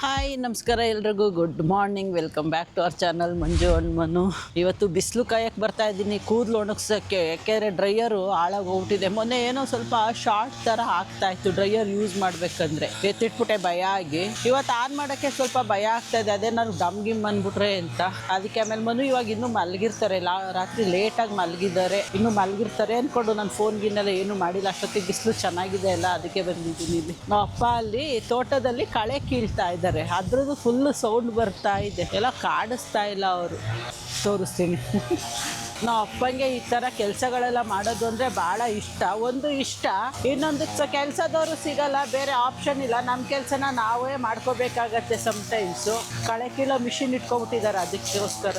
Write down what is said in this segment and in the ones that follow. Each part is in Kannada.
ಹಾಯ್ ನಮಸ್ಕಾರ ಎಲ್ರಿಗೂ good morning. Welcome back to our channel Manju and Manu. ಇವತ್ತು ಬಿಸಿಲು ಕಾಯಕ್ಕೆ ಬರ್ತಾ ಇದ್ದೀನಿ ಕೂದಲು ಒಣಗ್ಸೋಕ್ಕೆ, ಯಾಕೆಂದರೆ ಡ್ರೈಯರು ಹಾಳಾಗಿ ಹೋಗ್ಬಿಟ್ಟಿದೆ. ಮೊನ್ನೆ ಏನೋ ಸ್ವಲ್ಪ ಶಾರ್ಟ್ ಥರ ಆಗ್ತಾ ಇತ್ತು ಡ್ರೈಯರ್ ಯೂಸ್ ಮಾಡಬೇಕಂದ್ರೆ, ಎತ್ತಿಟ್ಬಿಟ್ಟೆ ಭಯ ಆಗಿ. ಇವತ್ತು ಆನ್ ಮಾಡೋಕ್ಕೆ ಸ್ವಲ್ಪ ಭಯ ಆಗ್ತಾ ಇದೆ, ಅದೇ ನಾನು ಗಿಮ್ ಅಂದ್ಬಿಟ್ರೆ ಅಂತ. ಅದಕ್ಕೆ ಆಮೇಲೆ ಮನು ಇವಾಗ ಇನ್ನೂ ಮಲಗಿರ್ತಾರೆ, ರಾತ್ರಿ ಲೇಟಾಗಿ ಮಲಗಿದ್ದಾರೆ, ಇನ್ನೂ ಮಲಗಿರ್ತಾರೆ ಅಂದ್ಕೊಂಡು ನಾನು ಫೋನ್ಗಿನ್ನೆಲ್ಲ ಏನೂ ಮಾಡಿಲ್ಲ. ಅಷ್ಟೊತ್ತಿಗೆ ಬಿಸಿಲು ಚೆನ್ನಾಗಿದೆ ಅಲ್ಲ, ಅದಕ್ಕೆ ಬಂದಿದ್ದೀನಿ. ಇಲ್ಲಿ ನಮ್ಮ ಅಪ್ಪ ಅಲ್ಲಿ ತೋಟದಲ್ಲಿ ಕಳೆ ಕೀಳ್ತಾ ಇದ್ದಾರೆ, ಅದ್ರದ್ದು ಫುಲ್ ಸೌಂಡ್ ಬರ್ತಾ ಇದೆ, ಎಲ್ಲ ಕಾಡಿಸ್ತಾ ಇಲ್ಲ ಅವರು. ತೋರಿಸ್ತೀನಿ. ನಾವು ಅಪ್ಪಂಗೆ ಈ ಥರ ಕೆಲಸಗಳೆಲ್ಲ ಮಾಡೋದು ಅಂದರೆ ಭಾಳ ಇಷ್ಟ. ಒಂದು ಇಷ್ಟ, ಇನ್ನೊಂದು ಕೆಲಸದವರು ಸಿಗಲ್ಲ, ಬೇರೆ ಆಪ್ಷನ್ ಇಲ್ಲ. ನಮ್ಮ ಕೆಲಸನ ನಾವೇ ಮಾಡ್ಕೋಬೇಕಾಗತ್ತೆ ಸಮ್ಟೈಮ್ಸು. ಕಳೆ ಕೀಳೋ ಮಿಷಿನ್ ಇಟ್ಕೊಬಿಟ್ಟಿದ್ದಾರೆ ಅದಕ್ಕೋಸ್ಕರ.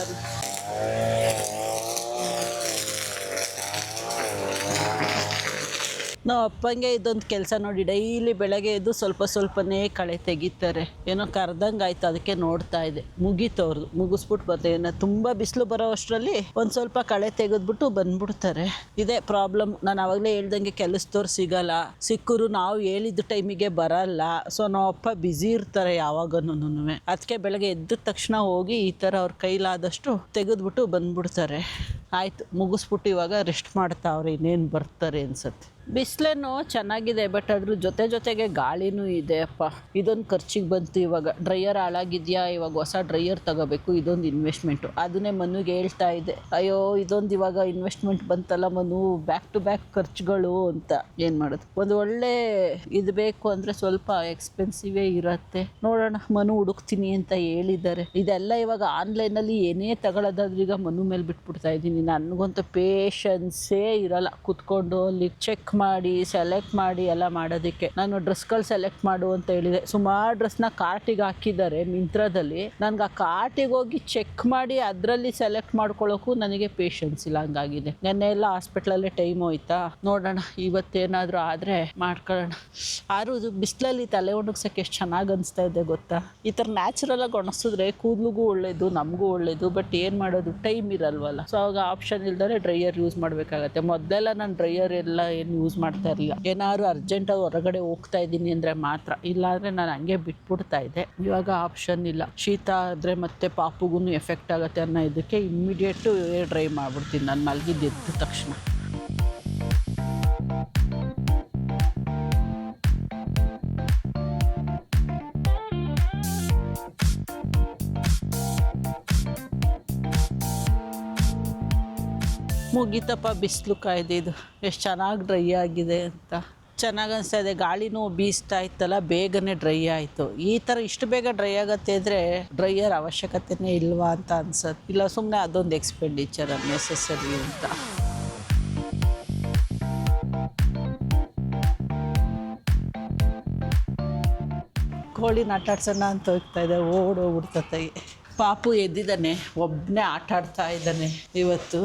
ನಾವು ಅಪ್ಪಂಗೆ ಇದೊಂದು ಕೆಲಸ ನೋಡಿ, ಡೈಲಿ ಬೆಳಗ್ಗೆ ಎದ್ದು ಸ್ವಲ್ಪ ಸ್ವಲ್ಪನೇ ಕಳೆ ತೆಗಿತಾರೆ. ಏನೋ ಕರ್ದಂಗೆ ಆಯ್ತು, ಅದಕ್ಕೆ ನೋಡ್ತಾ ಇದೆ. ಮುಗೀತವ್ರದ್ದು, ಮುಗಿಸ್ಬಿಟ್ಟು ಬರ್ತೇನೆ. ತುಂಬ ಬಿಸಿಲು ಬರೋ ಅಷ್ಟರಲ್ಲಿ ಒಂದು ಸ್ವಲ್ಪ ಕಳೆ ತೆಗೆದ್ಬಿಟ್ಟು ಬಂದ್ಬಿಡ್ತಾರೆ. ಇದೇ ಪ್ರಾಬ್ಲಮ್. ನಾನು ಆವಾಗಲೇ ಹೇಳ್ದಂಗೆ ಕೆಲಸದವ್ರು ಸಿಗಲ್ಲ, ಸಿಕ್ಕರು ನಾವು ಹೇಳಿದ ಟೈಮಿಗೆ ಬರಲ್ಲ. ಸೊ ನಾವು ಅಪ್ಪ ಬ್ಯುಸಿ ಇರ್ತಾರೆ ಯಾವಾಗನೂ. ಅದಕ್ಕೆ ಬೆಳಗ್ಗೆ ಎದ್ದ ತಕ್ಷಣ ಹೋಗಿ ಈ ಥರ ಅವ್ರ ಕೈಲಾದಷ್ಟು ತೆಗೆದ್ಬಿಟ್ಟು ಬಂದ್ಬಿಡ್ತಾರೆ. ಆಯಿತು, ಮುಗಿಸ್ಬಿಟ್ಟು ಇವಾಗ ರೆಸ್ಟ್ ಮಾಡ್ತಾವ್ರೆ, ಇನ್ನೇನು ಬರ್ತಾರೆ ಅನ್ಸತ್ತೆ. ಬಿಸಿಲೇನು ಚೆನ್ನಾಗಿದೆ, ಬಟ್ ಅದ್ರ ಜೊತೆಗೆ ಗಾಳಿನೂ ಇದೆ ಅಪ್ಪ. ಇದೊಂದು ಖರ್ಚಿಗೆ ಬಂತು. ಇವಾಗ ಡ್ರೈಯರ್ ಹಾಳಾಗಿದೆಯಾ, ಇವಾಗ ಹೊಸ ಡ್ರೈಯರ್ ತಗೋಬೇಕು, ಇದೊಂದು ಇನ್ವೆಸ್ಟ್ಮೆಂಟು. ಅದನ್ನೇ ಮನುಗೆ ಹೇಳ್ತಾ ಇದೆ, ಅಯ್ಯೋ ಇದೊಂದು ಇವಾಗ ಇನ್ವೆಸ್ಟ್ಮೆಂಟ್ ಬಂತಲ್ಲ ಮನು, ಬ್ಯಾಕ್ ಟು ಬ್ಯಾಕ್ ಖರ್ಚುಗಳು ಅಂತ. ಏನು ಮಾಡೋದು, ಒಂದು ಒಳ್ಳೆ ಇದು ಬೇಕು ಅಂದರೆ ಸ್ವಲ್ಪ ಎಕ್ಸ್ಪೆನ್ಸಿವೇ ಇರುತ್ತೆ. ನೋಡೋಣ, ಮನು ಹುಡುಕ್ತೀನಿ ಅಂತ ಹೇಳಿದ್ದಾರೆ. ಇದೆಲ್ಲ ಇವಾಗ ಆನ್ಲೈನಲ್ಲಿ ಏನೇ ತಗೊಳ್ಳೋದಾದ್ರೂ ಈಗ ಮನು ಮೇಲೆ ಬಿಟ್ಬಿಡ್ತಾ ಇದ್ದೀನಿ. ನನಗಂತೂ ಪೇಷನ್ಸೇ ಇರಲ್ಲ ಕೂತ್ಕೊಂಡು ಅಲ್ಲಿ ಚೆಕ್ ಮಾಡಿ ಸೆಲೆಕ್ಟ್ ಮಾಡಿ ಎಲ್ಲ ಮಾಡೋದಕ್ಕೆ. ನಾನು ಡ್ರೆಸ್ಗಳು ಸೆಲೆಕ್ಟ್ ಮಾಡು ಅಂತ ಹೇಳಿದೆ, ಸುಮಾರು ಡ್ರೆಸ್ನ ಕಾರ್ಟಿಗೆ ಹಾಕಿದ್ದಾರೆ ಮಿಂತ್ರದಲ್ಲಿ. ನನಗೆ ಆ ಕಾರ್ಟಿಗೆ ಹೋಗಿ ಚೆಕ್ ಮಾಡಿ ಅದರಲ್ಲಿ ಸೆಲೆಕ್ಟ್ ಮಾಡ್ಕೊಳ್ಳೋಕ್ಕೂ ನನಗೆ ಪೇಷನ್ಸ್ ಇಲ್ಲ, ಹಂಗಾಗಿದೆ. ನೆನ್ನೆ ಎಲ್ಲ ಹಾಸ್ಪಿಟ್ಲಲ್ಲೇ ಟೈಮ್ ಹೋಯ್ತಾ. ನೋಡೋಣ ಇವತ್ತೇನಾದರೂ ಆದರೆ ಮಾಡ್ಕೊಳ್ಳೋಣ. ಆದರೂ ಬಿಸಿಲಲ್ಲಿ ತಲೆ ಒಣಗ್ಸೋಕ್ಕೆ ಎಷ್ಟು ಚೆನ್ನಾಗಿ ಅನಿಸ್ತಾ ಇದೆ ಗೊತ್ತಾ. ಈ ಥರ ನ್ಯಾಚುರಲಾಗಿ ಒಣಗಿಸಿದ್ರೆ ಕೂದಲಿಗೂ ಒಳ್ಳೇದು, ನಮಗೂ ಒಳ್ಳೇದು. ಬಟ್ ಏನು ಮಾಡೋದು, ಟೈಮ್ ಇರಲ್ವಲ್ಲ. ಸೊ ಆವಾಗ ಆಪ್ಷನ್ ಇಲ್ದರೆ ಡ್ರೈಯರ್ ಯೂಸ್ ಮಾಡಬೇಕಾಗತ್ತೆ. ಮೊದಲೆಲ್ಲ ನಾನು ಡ್ರೈಯರ್ ಎಲ್ಲ ಏನು ಯೂಸ್ ಮಾಡ್ತಾ ಇರಲಿಲ್ಲ. ಏನಾದ್ರು ಅರ್ಜೆಂಟಾಗಿ ಹೊರಗಡೆ ಹೋಗ್ತಾ ಇದ್ದೀನಿ ಅಂದರೆ ಮಾತ್ರ, ಇಲ್ಲಾಂದರೆ ನಾನು ಹಂಗೆ ಬಿಟ್ಬಿಡ್ತಾ ಇದ್ದೆ. ಇವಾಗ ಆಪ್ಷನ್ ಇಲ್ಲ. ಶೀತ ಆದರೆ ಮತ್ತೆ ಪಾಪುಗೂ ಎಫೆಕ್ಟ್ ಆಗುತ್ತೆ ಅನ್ನೋ ಇದಕ್ಕೆ ಇಮ್ಮಿಡಿಯೇಟು ಏರ್ ಡ್ರೈ ಮಾಡಿಬಿಡ್ತೀನಿ ನಾನು ಮಲಗಿದ್ದ ತಕ್ಷಣ. ಮುಗೀತಪ್ಪ, ಬಿಸಿಲು ಕಾಯ್ದೆ. ಇದು ಎಷ್ಟು ಚೆನ್ನಾಗಿ ಡ್ರೈ ಆಗಿದೆ ಅಂತ ಚೆನ್ನಾಗಿ ಅನಿಸ್ತಾ ಇದೆ. ಗಾಳಿನೂ ಬೀಸ್ತಾ ಇತ್ತಲ್ಲ, ಬೇಗನೆ ಡ್ರೈ ಆಯಿತು. ಈ ಥರ ಇಷ್ಟು ಬೇಗ ಡ್ರೈ ಆಗುತ್ತೆ ಅಂದರೆ ಡ್ರೈಯರ್ ಅವಶ್ಯಕತೆನೇ ಇಲ್ವಾ ಅಂತ ಅನ್ಸತ್ತೆ. ಇಲ್ಲ ಸುಮ್ಮನೆ ಅದೊಂದು ಎಕ್ಸ್ಪೆಂಡಿಚರ್ ಅನ್ನೆಸೆಸರಿ ಅಂತ. ಕೋಳಿನ ಆಟಾಡ್ಸೋಣ ಅಂತ ಹೋಗ್ತಾ ಇದೆ, ಓಡೋಗ್ಬಿಡ್ತತೆ. ಪಾಪು ಎದ್ದಿದ್ದಾನೆ, ಒಬ್ಬನೇ ಆಟಾಡ್ತಾ ಇದ್ದಾನೆ ಇವತ್ತು.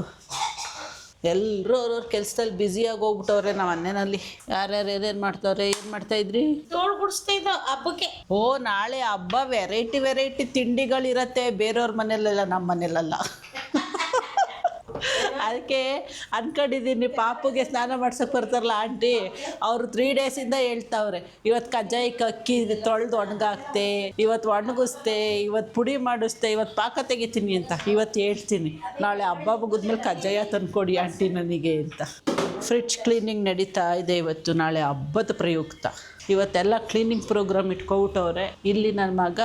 ಎಲ್ಲರೂ ಅವ್ರವ್ರ ಕೆಲಸದಲ್ಲಿ ಬ್ಯುಸಿಯಾಗಿ ಹೋಗ್ಬಿಟ್ಟವ್ರೆ. ನಾವು ಮನೆಯಲ್ಲಿ ಯಾರ್ಯಾರು ಏನೇನು ಮಾಡ್ತಾವ್ರೆ. ಏನು ಮಾಡ್ತಾಯಿದ್ರಿ? ತೋಳು ಗುಡಿಸ್ತಾ ಇದ್ದ ಹಬ್ಬಕ್ಕೆ. ಓ, ನಾಳೆ ಹಬ್ಬ, ವೆರೈಟಿ ತಿಂಡಿಗಳಿರತ್ತೆ ಬೇರೆಯವ್ರ ಮನೆಯಲ್ಲೆಲ್ಲ, ನಮ್ಮ ಮನೇಲಲ್ಲ. ಅದಕ್ಕೆ ಅಂದ್ಕೊಂಡಿದ್ದೀನಿ, ಪಾಪುಗೆ ಸ್ನಾನ ಮಾಡ್ಸೋಕೆ ಬರ್ತಾರಲ್ಲ ಆಂಟಿ, ಅವರು 3 ಡೇಸಿಂದ ಹೇಳ್ತಾವ್ರೆ, ಇವತ್ತು ಕಜ್ಜಾಯಕ್ಕೆ ಅಕ್ಕಿ ತೊಳೆದು ಒಣಗಾಕ್ತೆ, ಇವತ್ತು ಒಣಗಿಸ್ತೆ, ಇವತ್ತು ಪುಡಿ ಮಾಡಿಸ್ತೆ, ಇವತ್ತು ಪಾಕ ತೆಗಿತೀನಿ ಅಂತ. ಇವತ್ತು ಹೇಳ್ತೀನಿ, ನಾಳೆ ಹಬ್ಬ ಮುಗಿದ್ಮೇಲೆ ಕಜ್ಜಾಯ ತಂದುಕೊಡಿ ಆಂಟಿ ನನಗೆ ಅಂತ. ಫ್ರಿಡ್ಜ್ ಕ್ಲೀನಿಂಗ್ ನಡೀತಾ ಇದೆ ಇವತ್ತು, ನಾಳೆ ಹಬ್ಬದ ಪ್ರಯುಕ್ತ. ಇವತ್ತೆಲ್ಲ ಕ್ಲೀನಿಂಗ್ ಪ್ರೋಗ್ರಾಮ್ ಇಟ್ಕೊಬಿಟ್ಟವ್ರೆ. ಇಲ್ಲಿ ನನ್ನ ಮಗ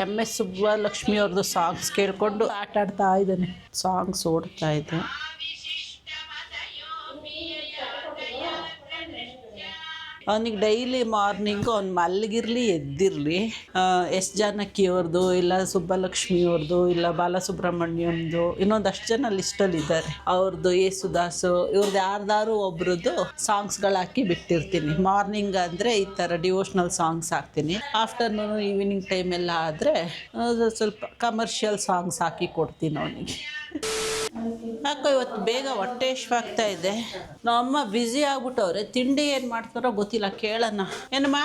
MS ಸುಬ್ಬಲಕ್ಷ್ಮಿ ಅವ್ರದ್ದು ಸಾಂಗ್ಸ್ ಕೇಳಿಕೊಂಡು ಆಟಾಡ್ತಾ ಇದ್ದಾನೆ. ಸಾಂಗ್ಸ್ ಓಡ್ತಾ ಇದೆ. ಅವನಿಗೆ ಡೈಲಿ ಮಾರ್ನಿಂಗು ಅವ್ನು ಮಲಗಿರಲಿ ಎದ್ದಿರಲಿ ಎಸ್ ಜಾನಕಿ ಅವ್ರದ್ದು, ಇಲ್ಲ ಸುಬ್ಬಲಕ್ಷ್ಮಿ ಅವ್ರದ್ದು, ಇಲ್ಲ ಬಾಲಸುಬ್ರಹ್ಮಣ್ಯಮ್ದು, ಇನ್ನೊಂದಷ್ಟು ಜನ ಲಿಸ್ಟಲ್ಲಿದ್ದಾರೆ, ಅವ್ರದ್ದು, ಯೇಸುದಾಸು, ಇವ್ರದ್ದು ಯಾರ್ದಾರು ಒಬ್ರದ್ದು ಸಾಂಗ್ಸ್ಗಳು ಹಾಕಿ ಬಿಟ್ಟಿರ್ತೀನಿ. ಮಾರ್ನಿಂಗ್ ಅಂದರೆ ಈ ಥರ ಡಿವೋಷ್ನಲ್ ಸಾಂಗ್ಸ್ ಹಾಕ್ತೀನಿ. ಆಫ್ಟರ್ನೂನು ಈವ್ನಿಂಗ್ ಟೈಮೆಲ್ಲ ಆದರೆ ಸ್ವಲ್ಪ ಕಮರ್ಷಿಯಲ್ ಸಾಂಗ್ಸ್ ಹಾಕಿ ಕೊಡ್ತೀನಿ ಅವನಿಗೆ. ಯಾಕೋ ಇವತ್ತು ಬೇಗ ಹೊಟ್ಟೆ ಆಗ್ತಾ ಇದೆ. ನಮ್ಮಮ್ಮ ಬ್ಯುಸಿ ಆಗ್ಬಿಟ್ಟವ್ರೆ. ತಿಂಡಿ ಏನು ಮಾಡ್ತಾರೋ ಗೊತ್ತಿಲ್ಲ, ಕೇಳೋಣ. ಏನಮ್ಮ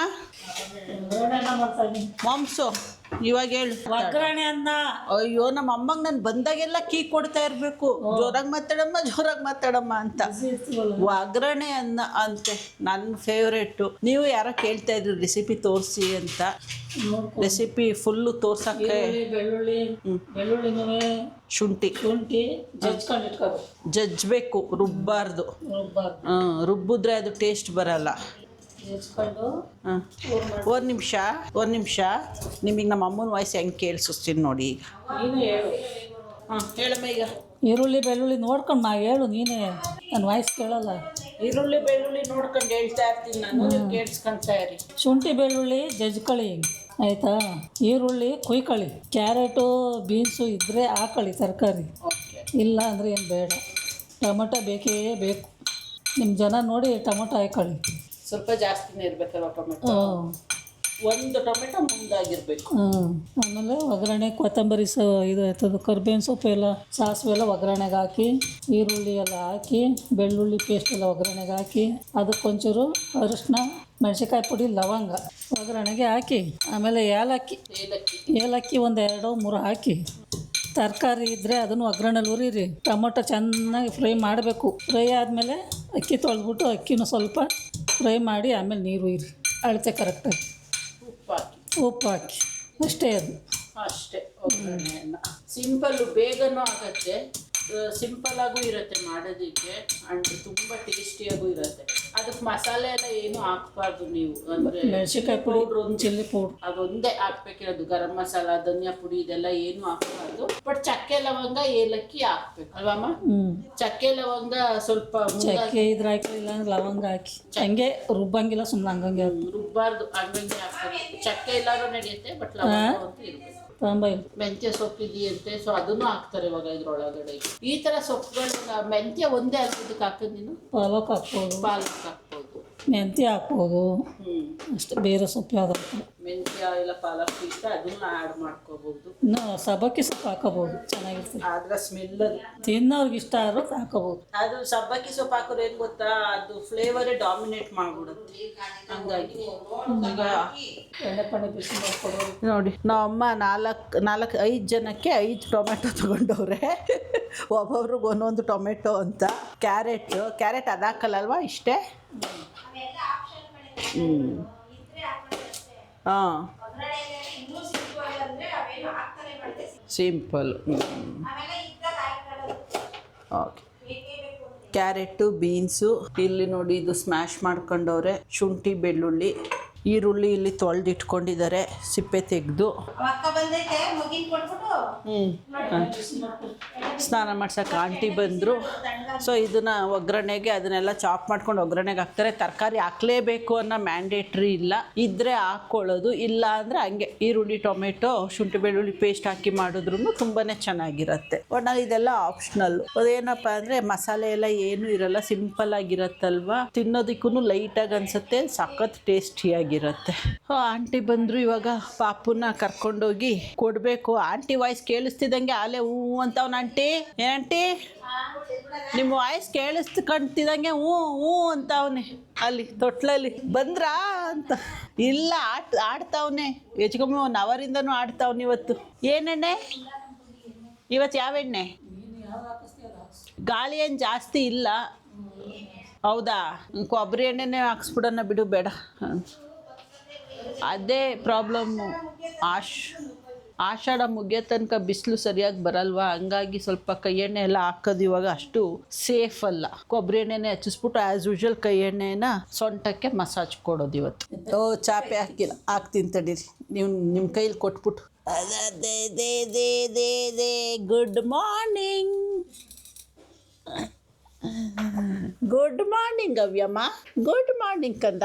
ಮಾಂಸು ಇವಾಗ ಹೇಳು. ಒಗ್ಗರಣೆ ಅನ್ನ. ಅಯ್ಯೋ ನಮ್ಮ ಅಮ್ಮಂಗೆ ನಾನು ಬಂದಾಗೆಲ್ಲ ಕೀ ಕೊಡ್ತಾ ಇರಬೇಕು, ಜೋರಾಗಿ ಮಾತಾಡಮ್ಮ ಅಂತ. ಒಗ್ಗರಣೆ ಅನ್ನ ಅಂತೆ ನನ್ನ ಫೇವ್ರೇಟು. ನೀವು ಯಾರೋ ಕೇಳ್ತಾ ಇದ್ರಿ ರೆಸಿಪಿ ತೋರಿಸಿ ಅಂತ. ರೆಸಿಪಿ ಫುಲ್ಲು ತೋರ್ಸಕ್ಕೆ ಬೆಳ್ಳುಳ್ಳಿ ಶುಂಠಿ ಜಜ್ಬೇಕು, ರುಬ್ಬಾರ್ದು. ರುಬ್ಬಿದ್ರೆ ಅದು ಟೇಸ್ಟ್ ಬರಲ್ಲ. ಒಂದು ನಿಮಿಷ ನಿಮಗೆ ನಮ್ಮ ಅಮ್ಮನ ವಾಯ್ಸ್ ಹೆಂಗೆ ಕೇಳಿಸ್ತೀನಿ ನೋಡಿ ಈಗ. ಹೇಳಮ್ಮ ಈಗ. ಈರುಳ್ಳಿ ಬೆಳ್ಳುಳ್ಳಿ ನೋಡ್ಕೊಂಡು ನಾ ಹೇಳು, ನೀನೇ ನನ್ನ ವಾಯ್ಸ್ ಕೇಳಲ್ಲ. ಈರುಳ್ಳಿ ಬೆಳ್ಳುಳ್ಳಿ ನೋಡ್ಕೊಂಡು ಹೇಳ್ತಾ ಇರ್ತೀನಿ ನಾನು, ನೀವು ಕೇಳಿಸ್ಕೊಂತಾ ಇರಿ. ಶುಂಠಿ ಬೆಳ್ಳುಳ್ಳಿ ಜಜ್ಕೊಳ್ಳಿ ಆಯಿತಾ. ಈರುಳ್ಳಿ ಕುಯ್ಕೊಳ್ಳಿ. ಕ್ಯಾರೆಟು ಬೀನ್ಸು ಇದ್ದರೆ ಹಾಕೊಳ್ಳಿ ತರಕಾರಿ, ಇಲ್ಲ ಅಂದರೆ ಏನು ಬೇಡ. ಟೊಮೊಟೊ ಬೇಕೇ ಬೇಕು. ನಿಮ್ಮ ಜನ ನೋಡಿ ಟೊಮೊಟೊ ಹಾಕೊಳ್ಳಿ. ಸ್ವಲ್ಪ ಜಾಸ್ತಿನೇ ಇರಬೇಕಲ್ವ ಟೊಮೆಟೊ? ಒಂದು ಟೊಮೆಟೊ ಮುಂದಾಗಿರ್ಬೇಕು. ಆಮೇಲೆ ಒಗ್ಗರಣೆ ಕೊತ್ತಂಬರಿ ಇದು ಆಯ್ತದ ಕರ್ಬೇವಿನ ಸೊಪ್ಪು ಎಲ್ಲ ಸಾಸಿವೆ ಎಲ್ಲ ಒಗ್ಗರಣೆಗೆ ಹಾಕಿ, ಈರುಳ್ಳಿ ಎಲ್ಲ ಹಾಕಿ, ಬೆಳ್ಳುಳ್ಳಿ ಪೇಸ್ಟ್ ಎಲ್ಲ ಒಗ್ಗರಣೆಗೆ ಹಾಕಿ, ಅದಕ್ಕೊಂಚೂರು ಅರಿಶಿನ, ಮೆಣಸಿನ್ಕಾಯಿ ಪುಡಿ, ಲವಂಗ ಒಗ್ಗರಣೆಗೆ ಹಾಕಿ, ಆಮೇಲೆ ಏಲಕ್ಕಿ ಒಂದು 2-3 ಹಾಕಿ, ತರಕಾರಿ ಇದ್ದರೆ ಅದನ್ನು ಒಗ್ಗರಣೆಲಿ ಉರಿರಿ. ಟೊಮೊಟೊ ಚೆನ್ನಾಗಿ ಫ್ರೈ ಮಾಡಬೇಕು. ಫ್ರೈ ಆದಮೇಲೆ ಅಕ್ಕಿ ತೊಳೆದ್ಬಿಟ್ಟು ಅಕ್ಕಿನೂ ಸ್ವಲ್ಪ ಫ್ರೈ ಮಾಡಿ ಆಮೇಲೆ ನೀರು ಉಯ್ರಿ, ಅಳತೆ ಕರೆಕ್ಟಾಗಿ ಉಪ್ಪು ಹಾಕಿ. ಅಷ್ಟೇ ಅದು. ಅಷ್ಟೇ. ಒಗ್ಗರಣೆಯನ್ನು ಸಿಂಪಲ್ಲು, ಬೇಗನೂ ಆಗುತ್ತೆ, ಸಿಂಪಲ್ಲಾಗೂ ಇರುತ್ತೆ ಮಾಡೋದಕ್ಕೆ, ಆ್ಯಂಡ್ ತುಂಬ ಟೇಸ್ಟಿಯಾಗೂ ಇರುತ್ತೆ. ಅದಕ್ಕೆ ಮಸಾಲೆ ಎಲ್ಲ ಏನು ಹಾಕ್ಬಾರ್ದು ನೀವು. ಅಂದರೆ ಮೆಣಸಿನ್ಕಾಯಿ ಪೌಡ್ರು, ಚಿಲ್ಲಿ ಪೌಡ್ರ್ ಅದೊಂದೇ ಹಾಕ್ಬೇಕಿರೋದು. ಗರಂ ಮಸಾಲ, ಧನಿಯಾ ಪುಡಿ ಇದೆಲ್ಲ ಏನು ಹಾಕ್ಬಾರ್ದು. ಬಟ್ ಚಕ್ಕೆ ಲವಂಗ ಏಲಕ್ಕಿ ಹಾಕ್ಬೇಕು ಅಲ್ವಮ್ಮ? ಚಕ್ಕೆ ಲವಂಗ ಸ್ವಲ್ಪ ಚಕ್ಕೆ ಇದ್ರೆ ಹಾಕಿ, ಇಲ್ಲ ಲವಂಗ ಹಾಕಿ ಹಂಗೆ ರುಬ್ಬಂಗಿಲ್ಲ, ಸುಮ್ಮನೆ ಹಂಗಂಗೆ ರುಬ್ಬಾರ್ದು, ಹಂಗಂಗೆ ಹಾಕ್ಬೇಕು. ಚಕ್ಕೆ ಎಲ್ಲರೂ ನಡೆಯುತ್ತೆ, ಬಟ್ ಲವಂಗ ಅಂತ ಇರಬೇಕು. ಮೆಂತ್ಯ ಸೊಪ್ಪಿದೆಯಂತೆ, ಸೊ ಅದನ್ನು ಹಾಕ್ತಾರೆ ಇವಾಗ ಇದ್ರೊಳಗಡೆ. ಈ ಥರ ಸೊಪ್ಪುಗಳನ್ನ ಮೆಂತ್ಯ ಒಂದೇ ಹಾಕೋದಕ್ಕೆ ಹಾಕೋದು ನೀನು? ಪಾಲಕ್ ಹಾಕ್ಬೋದು, ಮೆಂತ್ಯ ಹಾಕ್ಬೋದು, ಅಷ್ಟೇ. ಬೇರೆ ಸೊಪ್ಪು ಯಾವ್ದು ಮೆಂತ್ಯ ಇಲ್ಲ ಪಾಲಕ್ ಇಷ್ಟ ಅದನ್ನ ಆ್ಯಡ್ ಮಾಡ್ಕೋಬಹುದು. ಇನ್ನು ಸಬ್ಬಕ್ಕಿ ಸೊಪ್ಪು ಹಾಕೋಬಹುದು, ಚೆನ್ನಾಗಿರ್ತದೆ. ಆದ್ರೆ ಸ್ಮೆಲ್ ತಿನ್ನೋರ್ಗೆ ಇಷ್ಟ ಆದ್ರೂ ಹಾಕೋಬಹುದು. ಅದು ಸಬ್ಬಕ್ಕಿ ಸೊಪ್ಪು ಹಾಕೋದು ಏನು ಗೊತ್ತಾ, ಅದು ಫ್ಲೇವರೇ ಡಾಮಿನೇಟ್ ಮಾಡ್ಬಿಡುತ್ತೆ. ಹಂಗಾಗಿ ಈಗ ಎಣ್ಣೆ ಪಣ್ಣೆ ಬಿಸಿ ಮಾಡ್ಕೊಡೋದು ನೋಡಿ. ನಮ್ಮ ಅಮ್ಮ 5 ಜನಕ್ಕೆ 5 ಟೊಮೆಟೊ ತೊಗೊಂಡವ್ರೆ. ಒಬ್ಬೊಬ್ರಿಗೆ ಒಂದೊಂದು ಟೊಮೆಟೊ ಅಂತ. ಕ್ಯಾರೆಟ್ ಅದಾಕಲ್ಲಲ್ವಾ, ಇಷ್ಟೇ. ಹಾಂ, ಸಿಂಪಲ್. ಓಕೆ. ಕ್ಯಾರೆಟು, ಬೀನ್ಸು ಇಲ್ಲಿ ನೋಡಿ, ಇದು ಸ್ಮ್ಯಾಶ್ ಮಾಡ್ಕೊಂಡವ್ರೆ. ಶುಂಠಿ ಬೆಳ್ಳುಳ್ಳಿ, ಈರುಳ್ಳಿ ಇಲ್ಲಿ ತೊಳೆದಿಟ್ಕೊಂಡಿದ್ದಾರೆ, ಸಿಪ್ಪೆ ತೆಗೆದು. ಸ್ನಾನ ಮಾಡ್ಸಕ್ಕೆ ಆಂಟಿ ಬಂದರು. ಸೊ ಇದನ್ನು ಒಗ್ಗರಣೆಗೆ ಅದನ್ನೆಲ್ಲ ಚಾಪ್ ಮಾಡ್ಕೊಂಡು ಒಗ್ಗರಣೆಗೆ ಹಾಕ್ತಾರೆ. ತರಕಾರಿ ಹಾಕಲೇಬೇಕು ಅನ್ನೋ ಮ್ಯಾಂಡೇಟ್ರಿ ಇಲ್ಲ, ಇದ್ದರೆ ಹಾಕ್ಕೊಳ್ಳೋದು, ಇಲ್ಲ ಅಂದರೆ ಹಂಗೆ ಈರುಳ್ಳಿ ಟೊಮೆಟೊ ಶುಂಠಿ ಬೆಳ್ಳುಳ್ಳಿ ಪೇಸ್ಟ್ ಹಾಕಿ ಮಾಡಿದ್ರೂ ತುಂಬಾ ಚೆನ್ನಾಗಿರುತ್ತೆ. ಒಟ್ನಲ್ಲಿ ಇದೆಲ್ಲ ಆಪ್ಷನಲ್ಲು. ಅದೇನಪ್ಪ ಅಂದರೆ ಮಸಾಲೆ ಎಲ್ಲ ಏನೂ ಇರಲ್ಲ, ಸಿಂಪಲ್ ಆಗಿರತ್ತಲ್ವ, ತಿನ್ನೋದಕ್ಕೂ ಲೈಟಾಗಿ ಅನಿಸುತ್ತೆ, ಸಖತ್ ಟೇಸ್ಟಿಯಾಗಿರುತ್ತೆ. ಆಂಟಿ ಬಂದರು. ಇವಾಗ ಪಾಪುನ ಕರ್ಕೊಂಡೋಗಿ ಕೊಡಬೇಕು. ಆಂಟಿ ವಾಯ್ಸ್ ಕೇಳಿಸ್ತಿದ್ದಂಗೆ ಆಲೆ ಹೂ ಅಂತವ್ನ. ಆಂಟಿ ಏನಂಟಿ, ನಿಮ್ಮ ವಾಯ್ಸ್ ಕೇಳಿಸ್ಕೊಂತಿದ್ದಂಗೆ ಹ್ಞೂ ಅಂತವನೆ. ಅಲ್ಲಿ ತೊಟ್ಲಲ್ಲಿ ಬಂದ್ರಾ ಅಂತ. ಇಲ್ಲ, ಆಡ್ತಾವನೆ. ಹೆಚ್ಚುಕಮ್ಮಿ 1 ಅವರಿಂದನೂ ಆಡ್ತಾವನೆ. ಇವತ್ತು ಏನೆಣ್ಣೆ? ಇವತ್ತು ಯಾವ ಎಣ್ಣೆ? ಗಾಳಿ ಏನು ಜಾಸ್ತಿ ಇಲ್ಲ. ಹೌದಾ? ಕೊಬ್ಬರಿ ಎಣ್ಣೆನೇ ಹಾಕ್ಸ್ಬಿಡೋಣ ಬಿಡು, ಬೇಡ. ಅದೇ ಪ್ರಾಬ್ಲಮ್ಮು. ಆಷಾಢ ಮುಗಿಯೋ ತನಕ ಬಿಸಿಲು ಸರಿಯಾಗಿ ಬರಲ್ವಾ, ಹಂಗಾಗಿ ಸ್ವಲ್ಪ ಕೈ ಎಣ್ಣೆ ಎಲ್ಲ ಹಾಕೋದು ಇವಾಗ ಅಷ್ಟು ಸೇಫ್ ಅಲ್ಲ. ಕೊಬ್ಬರಿ ಎಣ್ಣೆನೇ ಹಚ್ಚಿಸ್ಬಿಟ್ಟು ಆ್ಯಸ್ ಯೂಶ್ವಲ್ ಕೈ ಎಣ್ಣೆನ ಸೊಂಟಕ್ಕೆ ಮಸಾಜ್ ಕೊಡೋದು ಇವತ್ತು. ಚಾಪೆ ಹಾಕ್ತೀನಿ ತಡೀರಿ, ನೀವು ನಿಮ್ಮ ಕೈಲಿ ಕೊಟ್ಬಿಟ್ಟು. Good morning. ಗುಡ್ ಮಾರ್ನಿಂಗ್ ಅವ್ಯಮ್ಮ. ಗುಡ್ ಮಾರ್ನಿಂಗ್ ಕಂದ.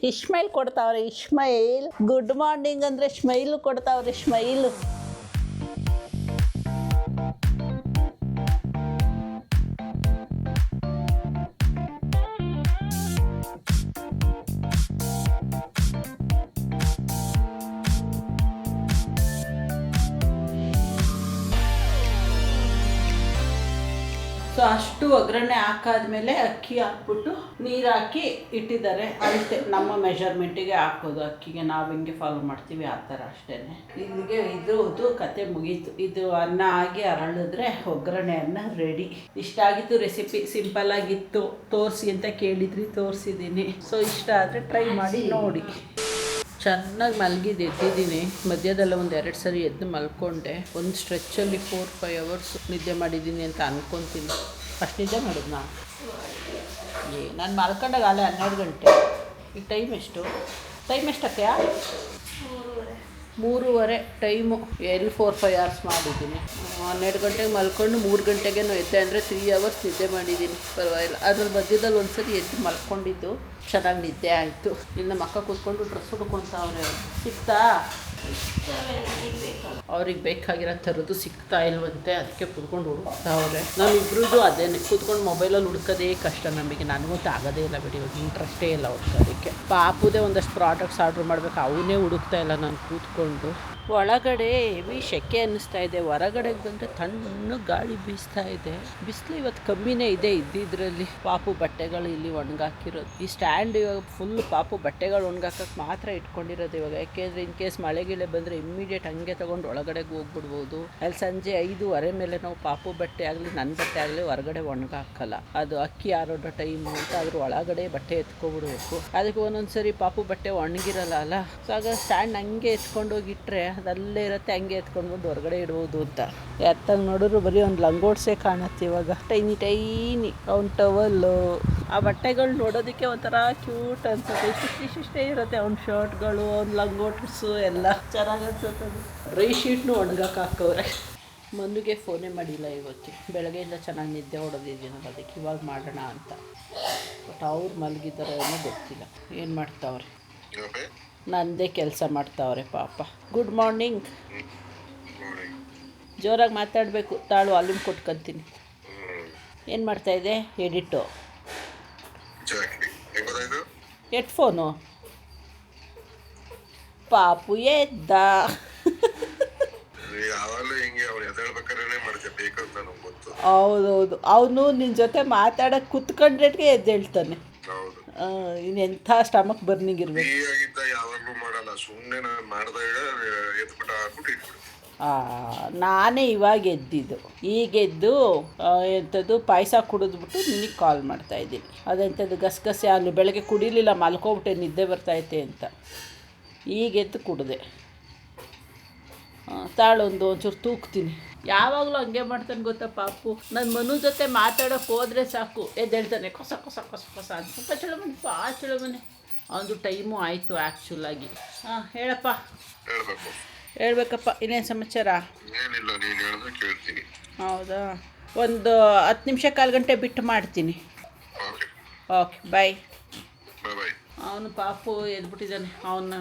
ಇಸ್ಮೈಲ್ ಕೊಡ್ತಾವ್ರೆ, ಇಸ್ಮೈಲ್. ಗುಡ್ ಮಾರ್ನಿಂಗ್ ಅಂದರೆ ಸ್ಮೈಲು ಕೊಡ್ತಾವ್ರೆ, ಸ್ಮೈಲು. ಸೊ ಅಷ್ಟು ಒಗ್ಗರಣೆ ಹಾಕಾದ್ಮೇಲೆ ಅಕ್ಕಿ ಹಾಕ್ಬಿಟ್ಟು ನೀರು ಹಾಕಿ ಇಟ್ಟಿದ್ದಾರೆ. ಅಷ್ಟೇ, ನಮ್ಮ ಮೆಷರ್ಮೆಂಟಿಗೆ ಹಾಕೋದು ಅಕ್ಕಿಗೆ. ನಾವು ಹೆಂಗೆ ಫಾಲೋ ಮಾಡ್ತೀವಿ ಆ ಥರ ಅಷ್ಟೇ. ಇಲ್ಲಿಗೆ ಇದು ಕತೆ ಮುಗೀತು. ಇದು ಅನ್ನ ಆಗಿ ಅರಳಿದ್ರೆ ಒಗ್ಗರಣೆ ಅನ್ನ ರೆಡಿ. ಇಷ್ಟ ಆಗಿತ್ತು ರೆಸಿಪಿ, ಸಿಂಪಲ್ ಆಗಿತ್ತು. ತೋರಿಸಿ ಅಂತ ಕೇಳಿದ್ರಿ, ತೋರಿಸಿದ್ದೀನಿ. ಸೊ ಇಷ್ಟ ಆದರೆ ಟ್ರೈ ಮಾಡಿ ನೋಡಿ. ಚೆನ್ನಾಗಿ ಮಲಗಿದ್ದು ಎದ್ದಿದ್ದೀನಿ. ಮಧ್ಯದಲ್ಲ ಒಂದು 2 ಸರಿ ಎದ್ದು ಮಲ್ಕೊಂಡೆ. ಒಂದು ಸ್ಟ್ರೆಚ್ಚಲ್ಲಿ 4-5 ಅವರ್ಸ್ ನಿದ್ದೆ ಮಾಡಿದ್ದೀನಿ ಅಂತ ಅನ್ಕೊತೀನಿ. ಅಷ್ಟು ನಿದ್ದೆ ಮಾಡಿದ್ ನಾನು ಮಲ್ಕೊಂಡಾಗ ಅಲ್ಲೇ 12 ಗಂಟೆ. ಈಗ ಟೈಮ್ ಎಷ್ಟಕ್ಕೆ? 3:30 ಟೈಮು. ಎಲ್ಲಿ 4-5 ಅವರ್ಸ್ ಮಾಡಿದ್ದೀನಿ. 12 ಗಂಟೆಗೆ ಮಲ್ಕೊಂಡು 3 ಗಂಟೆಗೇನೋ ಎದ್ದೆ ಅಂದರೆ 3 ಅವರ್ಸ್ ನಿದ್ದೆ ಮಾಡಿದ್ದೀನಿ. ಪರವಾಗಿಲ್ಲ. ಅದ್ರ ಮಧ್ಯದಲ್ಲಿ ಒಂದು ಸರಿ ಎದ್ದು ಮಲ್ಕೊಂಡಿದ್ದು ಚೆನ್ನಾಗಿ ನಿದ್ದೆ ಆಯಿತು. ಇನ್ನು ನಮ್ಮ ಅಕ್ಕ ಕೂತ್ಕೊಂಡು ಡ್ರೆಸ್ ಹುಡ್ಕೊತಾವ್ರೆ. ಸಿಗ್ತಾ ಅವ್ರಿಗೆ ಬೇಕಾಗಿರೋ ಥರದ್ದು ಸಿಗ್ತಾ ಇಲ್ವಂತೆ, ಅದಕ್ಕೆ ಕೂತ್ಕೊಂಡು ಹುಡುಕ್ತಾವ್ರೆ. ನಮ್ಮಿಬ್ರದ್ದು ಅದೇನೆ, ಕೂತ್ಕೊಂಡು ಮೊಬೈಲಲ್ಲಿ ಹುಡ್ಕೋದೇ ಕಷ್ಟ ನಮಗೆ. ನನಗಂತೂ ಆಗೋದೇ ಇಲ್ಲ ಬಿಡಿ, ಇವಾಗ ಇಂಟ್ರೆಸ್ಟೇ ಇಲ್ಲ ಹುಡ್ಕೋದಕ್ಕೆ. ಪಾಪುದೇ ಒಂದಷ್ಟು ಪ್ರಾಡಕ್ಟ್ಸ್ ಆರ್ಡ್ರ್ ಮಾಡಬೇಕು, ಅವನೇ ಹುಡುಕ್ತಾ ಇಲ್ಲ ನಾನು ಕೂತ್ಕೊಂಡು. ಒಳಗಡೆ ಹೆವಿ ಸೆಕೆ ಅನ್ನಿಸ್ತಾ ಇದೆ. ಹೊರಗಡೆಗೆ ಬಂದರೆ ತಣ್ಣಗೆ ಗಾಳಿ ಬೀಸ್ತಾ ಇದೆ. ಬಿಸಿಲು ಇವತ್ತು ಕಮ್ಮಿನೇ ಇದೆ ಇದ್ದಿದ್ರಲ್ಲಿ. ಪಾಪು ಬಟ್ಟೆಗಳು ಇಲ್ಲಿ ಒಣಗಾಕಿರೋದು. ಈ ಸ್ಟ್ಯಾಂಡ್ ಇವಾಗ ಫುಲ್ ಪಾಪು ಬಟ್ಟೆಗಳು ಒಣಗಾಕಕ್ಕೆ ಮಾತ್ರ ಇಟ್ಕೊಂಡಿರೋದು ಇವಾಗ. ಯಾಕೆಂದರೆ ಇನ್ ಕೇಸ್ ಮಳೆ ಗಿಳೆ ಬಂದರೆ ಇಮ್ಮಿಡಿಯೇಟ್ ಹಂಗೆ ತೊಗೊಂಡು ಒಳಗಡೆಗೆ ಹೋಗ್ಬಿಡ್ಬೋದು. ಅಲ್ಲಿ ಸಂಜೆ 5:30 ಮೇಲೆ ನಾವು ಪಾಪು ಬಟ್ಟೆ ಆಗಲಿ ನನ್ನ ಬಟ್ಟೆ ಆಗಲಿ ಹೊರಗಡೆ ಒಣಗಾಕಲ್ಲ. ಅದು ಅಕ್ಕಿ ಆರೋಡೋ ಟೈಮು ಅಂತ ಅದ್ರ ಒಳಗಡೆ ಬಟ್ಟೆ ಎತ್ಕೊಬಿಡ್ಬೇಕು. ಅದಕ್ಕೆ ಒಂದೊಂದ್ಸರಿ ಪಾಪು ಬಟ್ಟೆ ಒಣಗಿರಲ್ಲ ಅಲ್ಲ. ಸೊ ಆಗ ಸ್ಟ್ಯಾಂಡ್ ಹಂಗೆ ಎತ್ಕೊಂಡೋಗಿಟ್ರೆ ಅದಲ್ಲೇ ಇರುತ್ತೆ, ಹಂಗೆ ಎತ್ಕೊಂಡ್ಬಂದು ಹೊರಗಡೆ ಇಡ್ಬೋದು ಅಂತ. ಎತ್ತಂಗೆ ನೋಡಿದ್ರು ಬರೀ ಒಂದು ಲಂಗೋಟ್ಸೇ ಕಾಣುತ್ತೆ ಇವಾಗ. ಟೈನಿ ಅವ್ನ ಟವಲ್ಲು. ಆ ಬಟ್ಟೆಗಳು ನೋಡೋದಕ್ಕೆ ಒಂಥರ ಕ್ಯೂಟ್ ಅನ್ಸುತ್ತೆ. ಇಷ್ಟೇ ಇರುತ್ತೆ ಅವ್ನ ಶರ್ಟ್ಗಳು, ಅವ್ನ ಲಂಗೋಟ್ಸು ಎಲ್ಲ ಚೆನ್ನಾಗಿ ಅನ್ಸುತ್ತೆ. ಡ್ರೈ ಶೀಟ್ನು ಒಣಗಕ್ಕೆ ಹಾಕವ್ರೆ. ಮನ್ನುಗೆ ಫೋನೇ ಮಾಡಿಲ್ಲ ಇವತ್ತು. ಬೆಳಗ್ಗೆಯಿಂದ ಚೆನ್ನಾಗಿ ನಿದ್ದೆ ಹೊಡೋದಿದ್ದೀನಿ, ಅದಕ್ಕೆ ಇವಾಗ ಮಾಡೋಣ ಅಂತ. ಬಟ್ ಅವ್ರು ಮಲಗಿದ್ದಾರೋ ಏನೋ ಗೊತ್ತಿಲ್ಲ. ಏನು ಮಾಡ್ತಾವ್ರೆ? ನಂದೇ ಕೆಲಸ ಮಾಡ್ತಾವ್ರೆ ಪಾಪ. Good morning. ಜೋರಾಗಿ ಮಾತಾಡಬೇಕು. ತಾಳು ವಾಲ್ಯೂಮ್ ಕೊಟ್ಕೊತೀನಿ. ಏನು ಮಾಡ್ತಾಯಿದ್ದೆ? Edit headphone. ಪಾಪು ಎದ್ದ. ಹೌದೌದು, ಅವನು ನಿನ್ನ ಜೊತೆ ಮಾತಾಡೋಕ್ಕೆ ಕುತ್ಕೊಂಡ್ರೆಟ್ಗೆ ಎದ್ದೇಳ್ತಾನೆ. ಇನ್ನೆಂಥ ಸ್ಟಮಕ್ ಬರ್ನಿಂಗ್ ಇರಬೇಕು. ನಾನೇ ಇವಾಗ ಎದ್ದಿದ್ದು. ಈಗೆದ್ದು ಎಂಥದ್ದು ಪಾಯಸ ಕುಡಿದ್ಬಿಟ್ಟು ನಿನಗೆ ಕಾಲ್ ಮಾಡ್ತಾಯಿದ್ದೀನಿ. ಅದೆಂಥದ್ದು ಗಸಗಸೆ ಹಾಲು ಬೆಳಗ್ಗೆ ಕುಡಿಲಿಲ್ಲ, ಮಲ್ಕೊಬಿಟ್ಟೆ ನಿದ್ದೆ ಬರ್ತೈತೆ ಅಂತ. ಈಗೆದ್ದು ಕುಡಿದೆ. ಒಂಚೂರು ತೂಗ್ತೀನಿ. ಯಾವಾಗಲೂ ಹಂಗೆ ಮಾಡ್ತಾನೆ ಗೊತ್ತಾ ಪಾಪು. ನನ್ನ ಮನು ಜೊತೆ ಮಾತಾಡೋಕ್ಕೆ ಹೋದರೆ ಸಾಕು ಎದ್ದೇಳ್ತಾನೆ, ಕೊಸ ಕೊಸ ಕೊಸ ಕೊಸ ಅಂತ. ಸ್ವಲ್ಪ ಚಳಮನೆ ಅವನದು ಟೈಮು ಆಯಿತು ಆ್ಯಕ್ಚುಲಾಗಿ. ಹೇಳಪ್ಪ. ಹೇಳ್ಬೇಕಪ್ಪ. ಇನ್ನೇನು ಸಮಾಚಾರ? ಹೌದಾ, ಒಂದು 10 ನಿಮಿಷ 1/4 ಗಂಟೆ ಬಿಟ್ಟು ಮಾಡ್ತೀನಿ. ಓಕೆ, ಬಾಯ್. ಅವನು ಪಾಪು ಎದ್ಬಿಟ್ಟಿದ್ದಾನೆ. ಅವನ್ನ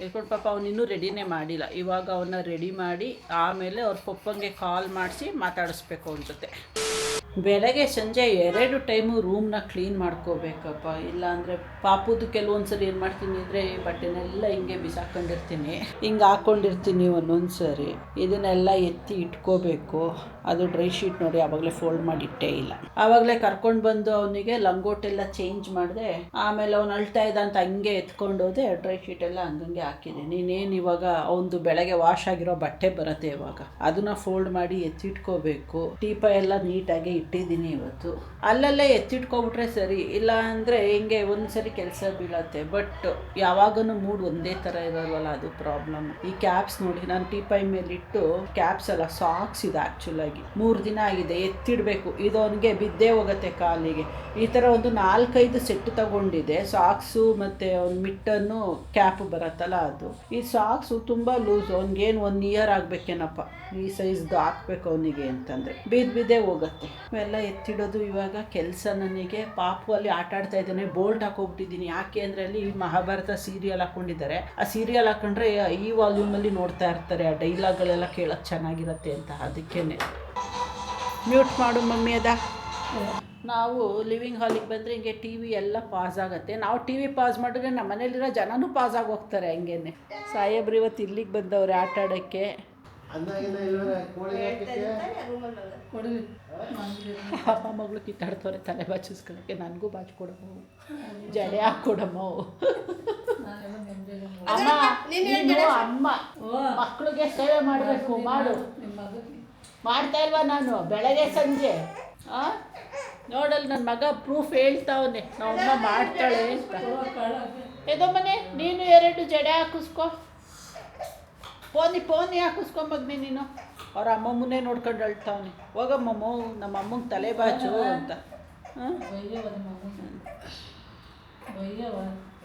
ಎದ್ಕೊಂಡು ಪಾಪ ಅವನಿನ್ನೂ ರೆಡಿನೇ ಮಾಡಿಲ್ಲ. ಇವಾಗ ಅವನ್ನ ರೆಡಿ ಮಾಡಿ ಆಮೇಲೆ ಅವ್ರ ಪಪ್ಪಂಗೆ ಕಾಲ್ ಮಾಡಿಸಿ ಮಾತಾಡಿಸ್ಬೇಕು ಅವನ ಜೊತೆ. ಬೆಳಗ್ಗೆ ಸಂಜೆ 2 ಟೈಮು ರೂಮ್ನ ಕ್ಲೀನ್ ಮಾಡ್ಕೋಬೇಕಪ್ಪ. ಇಲ್ಲಾಂದರೆ ಪಾಪುದು ಕೆಲವೊಂದು ಸರಿ ಏನು ಮಾಡ್ತೀನಿ ಅಂದರೆ ಬಟ್ಟೆನೆಲ್ಲ ಹಿಂಗೆ ಬಿಸಾಕೊಂಡಿರ್ತೀನಿ, ಹಿಂಗೆ ಹಾಕ್ಕೊಂಡಿರ್ತೀನಿ ಒಂದೊಂದು ಸರಿ. ಇದನ್ನೆಲ್ಲ ಎತ್ತಿ ಇಟ್ಕೋಬೇಕು. ಅದು ಡ್ರೈ ಶೀಟ್ ನೋಡಿ ಆವಾಗಲೇ ಫೋಲ್ಡ್ ಮಾಡಿ ಇಟ್ಟೇ ಇಲ್ಲ. ಆವಾಗಲೇ ಕರ್ಕೊಂಡು ಬಂದು ಅವನಿಗೆ ಲಂಗೋಟೆಲ್ಲ ಚೇಂಜ್ ಮಾಡಿದೆ. ಆಮೇಲೆ ಅವ್ನು ಅಳ್ತಾ ಇದ್ದ ಅಂತ ಹಂಗೆ ಎತ್ಕೊಂಡೋದೆ. ಡ್ರೈ ಶೀಟೆಲ್ಲ ಹಂಗಂಗೆ ಹಾಕಿದ್ದೀನಿ. ನೀನೇನು ಇವಾಗ ಅವನದು ಬೆಳಗ್ಗೆ ವಾಶ್ ಆಗಿರೋ ಬಟ್ಟೆ ಬರುತ್ತೆ ಇವಾಗ, ಅದನ್ನು ಫೋಲ್ಡ್ ಮಾಡಿ ಎತ್ತಿಟ್ಕೋಬೇಕು. ಟೀಪ ಎಲ್ಲ ನೀಟಾಗಿ ಇಟ್ಟಿದ್ದೀನಿ ಇವತ್ತು. ಅಲ್ಲಲ್ಲೇ ಎತ್ತಿಟ್ಕೊಬಿಟ್ರೆ ಸರಿ. ಇಲ್ಲ ಅಂದರೆ ಹಿಂಗೆ ಒಂದು ಸರಿ ಕೆಲಸ ಬೀಳತ್ತೆ. ಬಟ್ ಯಾವಾಗೂ ಮೂಡ್ ಒಂದೇ ಥರ ಇರೋಲ್ವಲ್ಲ, ಅದು ಪ್ರಾಬ್ಲಮ್. ಈ ಕ್ಯಾಪ್ಸ್ ನೋಡಿ, ನಾನು ಟೀಪೈ ಮೇಲಿಟ್ಟು ಕ್ಯಾಪ್ಸ್ ಅಲ್ಲ ಸಾಕ್ಸ್ ಇದೆ ಆ್ಯಕ್ಚುಲಾಗಿ 3 ದಿನ ಆಗಿದೆ. ಎತ್ತಿಡಬೇಕು. ಇದು ಅವನಿಗೆ ಬಿದ್ದೇ ಹೋಗುತ್ತೆ ಕಾಲಿಗೆ. ಈ ಥರ ಒಂದು 4-5 ಸೆಟ್ ತಗೊಂಡಿದೆ. ಸಾಕ್ಸು ಮತ್ತು ಒಂದು ಮಿಟ್ಟನ್ನು ಕ್ಯಾಪ್ ಬರುತ್ತಲ್ಲ ಅದು. ಈ ಸಾಕ್ಸು ತುಂಬ ಲೂಸು. ಅವ್ನಿಗೇನು 1 ಇಯರ್ ಆಗಬೇಕೇನಪ್ಪ ಈ ಸೈಜ್ದು ಹಾಕ್ಬೇಕು ಅವನಿಗೆ ಅಂತಂದರೆ. ಬಿದ್ದೇ ಹೋಗುತ್ತೆ. ಎಲ್ಲ ಎತ್ತಿಡೋದು ಇವಾಗ ಕೆಲಸ ನನಗೆ. ಪಾಪು ಅಲ್ಲಿ ಆಟ ಆಡ್ತಾ ಇದ್ದಾನೆ. ಬೋಲ್ಟ್ ಹಾಕೋಗ್ಬಿಟ್ಟಿದ್ದೀನಿ. ಯಾಕೆ ಅಂದರೆ ಅಲ್ಲಿ ಮಹಾಭಾರತ ಸೀರಿಯಲ್ ಹಾಕ್ಕೊಂಡಿದ್ದಾರೆ. ಆ ಸೀರಿಯಲ್ ಹಾಕೊಂಡ್ರೆ ಈ ವಾಲ್ಯೂಮಲ್ಲಿ ನೋಡ್ತಾ ಇರ್ತಾರೆ. ಆ ಡೈಲಾಗ್ಗಳೆಲ್ಲ ಕೇಳೋಕ್ಕೆ ಚೆನ್ನಾಗಿರುತ್ತೆ ಅಂತ. ಅದಕ್ಕೇನೆ ಮ್ಯೂಟ್ ಮಾಡು ಮಮ್ಮಿ. ನಾವು ಲಿವಿಂಗ್ ಹಾಲಿಗೆ ಬಂದರೆ ಹಿಂಗೆ ಟಿ ವಿ ಎಲ್ಲ ಪಾಸ್ ಆಗುತ್ತೆ. ನಾವು ಟಿ ವಿ ಪಾಸ್ ಮಾಡಿದ್ರೆ ನಮ್ಮ ಮನೇಲಿರೋ ಜನನೂ ಪಾಸ್ ಆಗಿ ಹೋಗ್ತಾರೆ ಹಂಗೇನೆ. ಸಾಹೇಬ್ರು ಇವತ್ತು ಇಲ್ಲಿಗೆ ಬಂದವ್ರೆ ಆಟ ಆಡೋಕ್ಕೆ. ಕೊಡಿ ಅಮ್ಮ ಮಗಳು ಕಿತ್ತಾಡ್ತವ್ರೆ ತಲೆ ಬಾಚಿಸ್ಕೊಳಕ್ಕೆ. ನನಗೂ ಬಾಚ್ಕೊಡಮ್ಮ, ಜಡೆ ಹಾಕ್ಕೊಡಮ್ಮ. ನಾನೆಲ್ಲ ನೆಮ್ಮದಿಯಾಗಿ ಅಮ್ಮ ನೀನು ಅಮ್ಮ ಮಕ್ಕಳಿಗೆ ಸೇವೆ ಮಾಡಬೇಕು, ಮಾಡು. ನಿಮ್ಮ ಮಗನಿಗೆ ಮಾಡ್ತಾ ಇಲ್ವಾ ನಾನು ಬೆಳಗ್ಗೆ ಸಂಜೆ? ನೋಡಲ್ ನನ್ನ ಮಗ ಪ್ರೂಫ್ ಹೇಳ್ತಾವನೆ, ನಮ್ಮಮ್ಮ ಮಾಡ್ತಾಳೆ ಅಂತ. ಎದೋ ಮನೆ ನೀನು 2 ಜಡೆ ಹಾಕಿಸ್ಕೊ, ಪೋನಿ ಹಾಕಿಸ್ಕೊ ಮಗ್ನಿ ನೀನು. ಅವ್ರ ಅಮ್ಮಮ್ಮನೇ ನೋಡ್ಕೊಂಡು ಅಳ್ತಾವನೆ. ಹೋಗಮ್ಮಮ್ಮ ನಮ್ಮ ಅಮ್ಮಂಗೆ ತಲೆ ಬಾಚು ಅಂತ. ಬೈಯವ ನಿಮ್ಮ ಬೈಯವ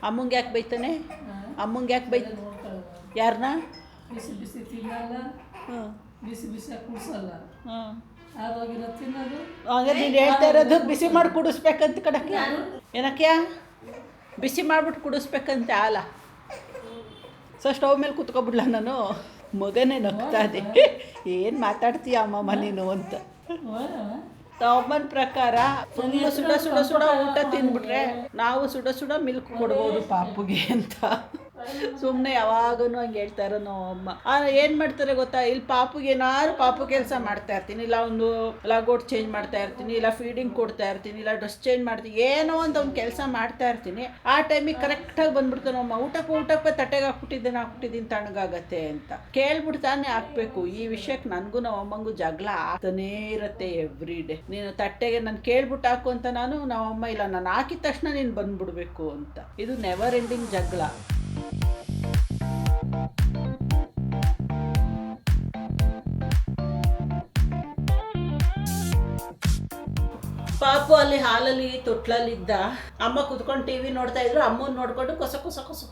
ಅಮ್ಮಂಗೆ ಯಾಕೆ ಬೈತಾನೆ? ಅಮ್ಮಂಗೆ ಯಾಕೆ ಬೈತ? ನೋಡ್ಕೊಳ್ಳ. ಯಾರನ್ನ? ಬಿಸಿ ಬಿಸಿ ತಿನ್ನಲ್ಲ, ಬಿಸಿ ಬಿಸಿಯಾಗಿ ಕುಡಿಸಲ್ಲ, ಹಾಂ ಆರೋಗಿರೋ ತಿನ್ನೋದು. ಹಾಗೆ ನೀನು ಹೇಳ್ತಾ ಇರೋದು ಬಿಸಿ ಮಾಡಿ ಕುಡಿಸ್ಬೇಕಂತ ಕಡಕ್ಕೆ. ಏನಕ್ಕೆ ಬಿಸಿ ಮಾಡಿಬಿಟ್ಟು ಕುಡಿಸ್ಬೇಕಂತ ಹಾಲ. ಸೊ ಸ್ಟವ್ ಮೇಲೆ ಕುತ್ಕೊಬಿಡ್ಲ ನಾನು? ಮಗನೇ ನಗ್ತಾ ಇದೆ, ಏನು ಮಾತಾಡ್ತೀಯ ಅಮ್ಮಮ್ಮ ನೀನು ಅಂತ. ಅಮ್ಮನ ಪ್ರಕಾರ ಫುಲ್ಲು ಸುಡ ಊಟ ತಿಂದ್ಬಿಟ್ರೆ ನಾವು ಸುಡ ಮಿಲ್ಕ್ ಕೊಡ್ಬೋದು ಪಾಪುಗೆ ಅಂತ. ಸುಮ್ಮನೆ ಯಾವಾಗೂ ಹಂಗೆ ಹೇಳ್ತಾ ಇರೋ ನಾವು ಅಮ್ಮ. ಏನು ಮಾಡ್ತಾರೆ ಗೊತ್ತಾ, ಇಲ್ಲಿ ಪಾಪುಗೆ ಏನಾದ್ರು ಪಾಪು ಕೆಲಸ ಮಾಡ್ತಾ ಇರ್ತೀನಿ, ಇಲ್ಲ ಒಂದು ಲಾಗೋಟ್ ಚೇಂಜ್ ಮಾಡ್ತಾ ಇರ್ತೀನಿ, ಇಲ್ಲ ಫೀಡಿಂಗ್ ಕೊಡ್ತಾ ಇರ್ತೀನಿ, ಇಲ್ಲ ಡ್ರೆಸ್ ಚೇಂಜ್ ಮಾಡ್ತೀನಿ, ಏನೋ ಒಂದು ಕೆಲಸ ಮಾಡ್ತಾ ಇರ್ತೀನಿ. ಆ ಟೈಮಿಗೆ ಕರೆಕ್ಟಾಗಿ ಬಂದ್ಬಿಡ್ತಾನೆ ಅಮ್ಮ, ಊಟಕ್ಕೆ ತಟ್ಟೆಗೆ ಹಾಕ್ಬಿಟ್ಟಿದ್ದೀನಿ ತಣ್ಣಗಾಗತ್ತೆ ಅಂತ ಕೇಳ್ಬಿಡ್ತಾನೆ ಹಾಕ್ಬೇಕು. ಈ ವಿಷಯಕ್ಕೆ ನನಗೂ ನಮ್ಮ ಅಮ್ಮಂಗೂ ಜಗಳ ಆಗ್ತಾನೇ ಇರತ್ತೆ ಎವ್ರಿ ಡೇ. ನೀನು ತಟ್ಟೆಗೆ ನಾನು ಕೇಳ್ಬಿಟ್ಟು ಹಾಕು ಅಂತ ನಮ್ಮ ಅಮ್ಮ ಇಲ್ಲ, ನಾನು ಹಾಕಿದ ತಕ್ಷಣ ನೀನು ಬಂದ್ಬಿಡ್ಬೇಕು ಅಂತ. ಇದು ನೆವರ್ ಎಂಡಿಂಗ್ ಜಗಳ. ಪಾಪು ಅಲ್ಲಿ ಹಾಲಲ್ಲಿ ತೊಟ್ಲಲ್ಲಿದ್ದ. ಅಮ್ಮ ಕುತ್ಕೊಂಡು ಟಿವಿ ನೋಡ್ತಾ ಇದ್ರು. ಅಮ್ಮನ ನೋಡ್ಕೊಂಡು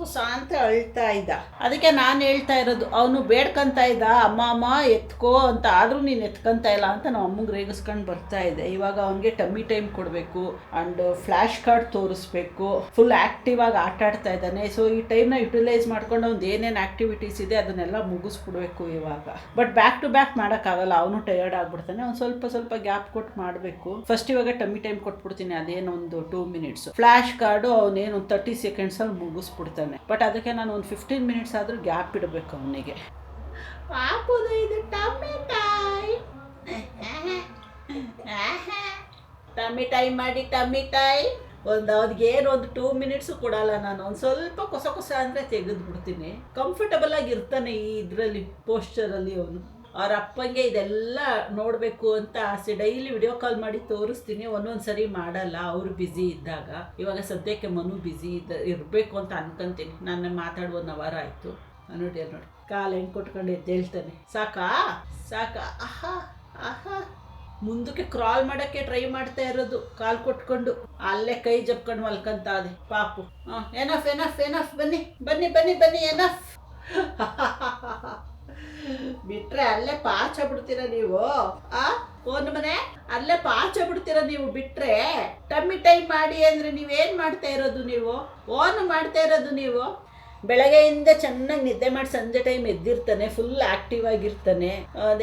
ಕೊಸ ಅಂತ ಅಳ್ತಾ ಇದ್ದ. ಅದಕ್ಕೆ ನಾನು ಹೇಳ್ತಾ ಇರೋದು, ಅವನು ಬೇಡ್ಕೊಂತ ಇದ್ದ ಅಮ್ಮ ಎತ್ಕೋ ಅಂತ. ಆದರೂ ನೀನು ಎತ್ಕೊಂತ ಇಲ್ಲ ಅಂತ ನಾವು ಅಮ್ಮಂಗೆ ರೇಗಿಸ್ಕೊಂಡು ಬರ್ತಾ ಇದೆ. ಇವಾಗ ಅವನಿಗೆ ಟಮ್ಮಿ ಟೈಮ್ ಕೊಡಬೇಕು ಆ್ಯಂಡ್ ಫ್ಲ್ಯಾಶ್ ಕಾರ್ಡ್ ತೋರಿಸ್ಬೇಕು. ಫುಲ್ ಆ್ಯಕ್ಟಿವ್ ಆಗಿ ಆಟ ಆಡ್ತಾ ಇದ್ದಾನೆ. ಸೊ ಈ ಟೈಮ್ನ ಯುಟಿಲೈಸ್ ಮಾಡ್ಕೊಂಡು ಅವ್ನು ಏನೇನು ಆ್ಯಕ್ಟಿವಿಟೀಸ್ ಇದೆ ಅದನ್ನೆಲ್ಲ ಮುಗಿಸ್ಬಿಡ್ಬೇಕು ಇವಾಗ. ಬಟ್ ಬ್ಯಾಕ್ ಟು ಬ್ಯಾಕ್ ಮಾಡೋಕ್ಕಾಗಲ್ಲ, ಅವನು ಟಯರ್ಡ್ ಆಗ್ಬಿಡ್ತಾನೆ. ಅವ್ನು ಸ್ವಲ್ಪ ಗ್ಯಾಪ್ ಕೊಟ್ಟು ಮಾಡಬೇಕು. ಫಸ್ಟ್ ಇವಾಗ ಟಮ್ಮಿ ಟೈಮ್ ಕೊಟ್ಬಿಡ್ತೀನಿ, ಅದೇನೊಂದು 2 ಮಿನಿಟ್ಸ್. ಫ್ಲ್ಯಾಶ್ ಕಾರ್ಡು ಅವನೇನು 30 ಸೆಕೆಂಡ್ಸಲ್ಲಿ ಮುಗಿಸ್ಬಿಡ್ತಾನೆ. ಬಟ್ ಅದಕ್ಕೆ ನಾನು ಒಂದು 15 ಮಿನಿಟ್ಸ್ ಆದರೂ ಗ್ಯಾಪ್ ಇಡಬೇಕು ಅವನಿಗೆ. ಪಾಪುದು ಇದು ಟಮ್ಮಿ ಟೈಮ್ ಮಾಡಿ ಟಮ್ಮಿ ಟೈಮ್. ಅವ್ರಿಗೇನು ಒಂದು 2 ಮಿನಿಟ್ಸು ಕೊಡಲ್ಲ ನಾನು. ಒಂದು ಸ್ವಲ್ಪ ಕೊಸ ಅಂದರೆ ತೆಗೆದುಬಿಡ್ತೀನಿ. ಕಂಫರ್ಟಬಲ್ ಆಗಿರ್ತಾನೆ ಈ ಇದರಲ್ಲಿ ಪೋಸ್ಚರಲ್ಲಿ ಅವನು. ಅವ್ರ ಅಪ್ಪಂಗೆ ಇದೆಲ್ಲ ನೋಡಬೇಕು ಅಂತ ಆಸೆ. ಡೈಲಿ ವಿಡಿಯೋ ಕಾಲ್ ಮಾಡಿ ತೋರಿಸ್ತೀನಿ, ಒಂದೊಂದು ಸರಿ ಮಾಡಲ್ಲ ಅವರು ಬ್ಯುಸಿ ಇದ್ದಾಗ. ಇವಾಗ ಸದ್ಯಕ್ಕೆ ಮನು ಬ್ಯುಸಿ ಇರಬೇಕು ಅಂತ ಅನ್ಕೊಂತೀನಿ. ನಾನು ಮಾತಾಡುವ 1 ಅವರ್ ಆಯಿತು. ನೋಡಿ ಕಾಲು ಹೆಂಗೆ ಕೊಟ್ಕೊಂಡು ಎದ್ದೇಳ್ತಾನೆ. ಸಾಕಾ ಆಹಾ ಮುಂದಕ್ಕೆ ಕ್ರಾಲ್ ಮಾಡೋಕ್ಕೆ ಟ್ರೈ ಮಾಡ್ತಾ ಇರೋದು, ಕಾಲು ಕೊಟ್ಕೊಂಡು ಅಲ್ಲೇ ಕೈ ಜಪ್ಕೊಂಡು ಮಲ್ಕೊಂತ ಅದೇ ಪಾಪು. ಎನಫ್ ಬನ್ನಿ ಎನಫ್. ಬಿಟ್ರೆ ಅಲ್ಲೇ ಪಾಚ ಬಿಡ್ತೀರ ನೀವು. ಒಂದು ಮನೆ ಅಲ್ಲೇ ಪಾಚ ಬಿಡ್ತೀರ ನೀವು ಬಿಟ್ರೆ. ಟಮ್ಮಿ ಟೈಮ್ ಮಾಡಿ ಅಂದರೆ ನೀವೇನು ಮಾಡ್ತಾ ಇರೋದು ನೀವು? ಮಾಡ್ತಾ ಇರೋದು ನೀವು. ಬೆಳಗ್ಗೆಯಿಂದ ಚೆನ್ನಾಗಿ ನಿದ್ದೆ ಮಾಡಿ ಸಂಜೆ ಟೈಮ್ ಎದ್ದಿರ್ತಾನೆ, ಫುಲ್ ಆ್ಯಕ್ಟಿವ್ ಆಗಿರ್ತಾನೆ,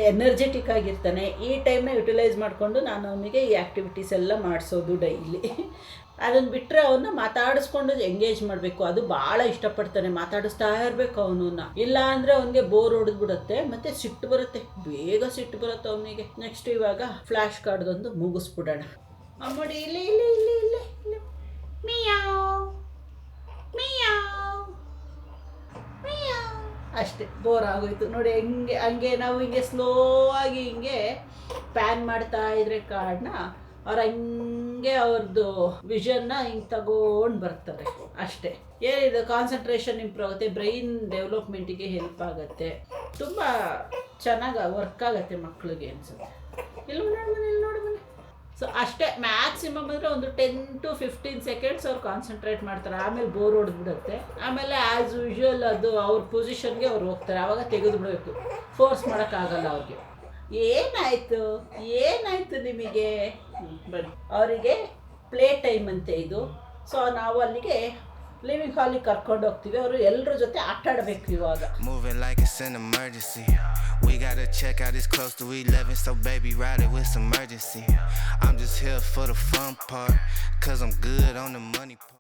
ಎನರ್ಜೆಟಿಕ್ ಆಗಿರ್ತಾನೆ. ಈ ಟೈಮ್ನ ಯುಟಿಲೈಸ್ ಮಾಡಿಕೊಂಡು ನಾನು ಅವನಿಗೆ ಈ ಆ್ಯಕ್ಟಿವಿಟೀಸ್ ಎಲ್ಲ ಮಾಡಿಸೋದು ಡೈಲಿ. ಅದನ್ನು ಬಿಟ್ಟರೆ ಅವನ್ನ ಮಾತಾಡಿಸ್ಕೊಂಡು ಎಂಗೇಜ್ ಮಾಡಬೇಕು. ಅದು ಭಾಳ ಇಷ್ಟಪಡ್ತಾನೆ, ಮಾತಾಡಿಸ್ತಾ ಇರಬೇಕು ಅವನನ್ನ. ಇಲ್ಲ ಅಂದರೆ ಅವನಿಗೆ ಬೋರ್ ಹೊಡೆದ್ಬಿಡುತ್ತೆ, ಮತ್ತು ಸಿಟ್ಟು ಬರುತ್ತೆ, ಬೇಗ ಸಿಟ್ಟು ಬರುತ್ತೆ ಅವನಿಗೆ. ನೆಕ್ಸ್ಟ್ ಇವಾಗ ಫ್ಲ್ಯಾಶ್ ಕಾರ್ಡ್ದೊಂದು ಮುಗಿಸ್ಬಿಡೋಣ. ಅಮ್ಮಡಿ ಇಲ್ಲಿ ಅಷ್ಟೇ, ಬೋರ್ ಆಗೋಯ್ತು ನೋಡಿ. ಹಂಗೆ ನಾವು ಹಿಂಗೆ ಸ್ಲೋ ಆಗಿ ಹಿಂಗೆ ಪ್ಯಾನ್ ಮಾಡ್ತಾ ಇದ್ರೆ ಕಾರ್ಡ್ನ ಅವ್ರು ಹಂಗೆ ಅವ್ರದ್ದು ವಿಷನ್ನ ಹಿಂಗೆ ತಗೊಂಡು ಬರ್ತಾರೆ ಅಷ್ಟೇ. ಏನಿದೆ, ಕಾನ್ಸಂಟ್ರೇಷನ್ ಇಂಪ್ರೂವ್ ಆಗುತ್ತೆ, ಬ್ರೈನ್ ಡೆವಲಪ್ಮೆಂಟಿಗೆ ಹೆಲ್ಪ್ ಆಗುತ್ತೆ, ತುಂಬ ಚೆನ್ನಾಗಿ ವರ್ಕ್ ಆಗುತ್ತೆ ಮಕ್ಕಳಿಗೆ ಅನ್ಸುತ್ತೆ. ಇಲ್ಲಿ ನೋಡಿ ಬನ್ನಿ. ಸೊ ಅಷ್ಟೇ, ಮ್ಯಾಕ್ಸಿಮಮ್ ಅಂದರೆ ಒಂದು 10 to 15 ಸೆಕೆಂಡ್ಸ್ ಅವ್ರು ಕಾನ್ಸಂಟ್ರೇಟ್ ಮಾಡ್ತಾರೆ. ಆಮೇಲೆ ಬೋರ್ ಹೊಡೆದ್ಬಿಡುತ್ತೆ. ಆಮೇಲೆ ಆ್ಯಸ್ ಯೂಶ್ವಲ್ ಅದು ಅವ್ರ ಪೊಸಿಷನ್ಗೆ ಅವ್ರು ಹೋಗ್ತಾರೆ. ಆವಾಗ ತೆಗೆದುಬಿಡಬೇಕು, ಫೋರ್ಸ್ ಮಾಡೋಕ್ಕಾಗಲ್ಲ ಅವ್ರಿಗೆ. ಏನಾಯಿತು ನಿಮಗೆ? ಬನ್ನಿ, ಅವರಿಗೆ ಪ್ಲೇ ಟೈಮ್ ಅಂತೆ ಇದು. ಸೊ ನಾವು ಅಲ್ಲಿಗೆ ಲಿವಿಂಗ್ ಹಾಲಿಗೆ ಕರ್ಕೊಂಡು ಹೋಗ್ತೀವಿ. ಅವರು ಎಲ್ಲರ ಜೊತೆ ಆಟ ಆಡಬೇಕು ಇವಾಗ. Moving like it's an emergency. We gotta check out, it's close to 11, so baby ride it with some urgency. I'm just here for the fun part, cause I'm good on the money part.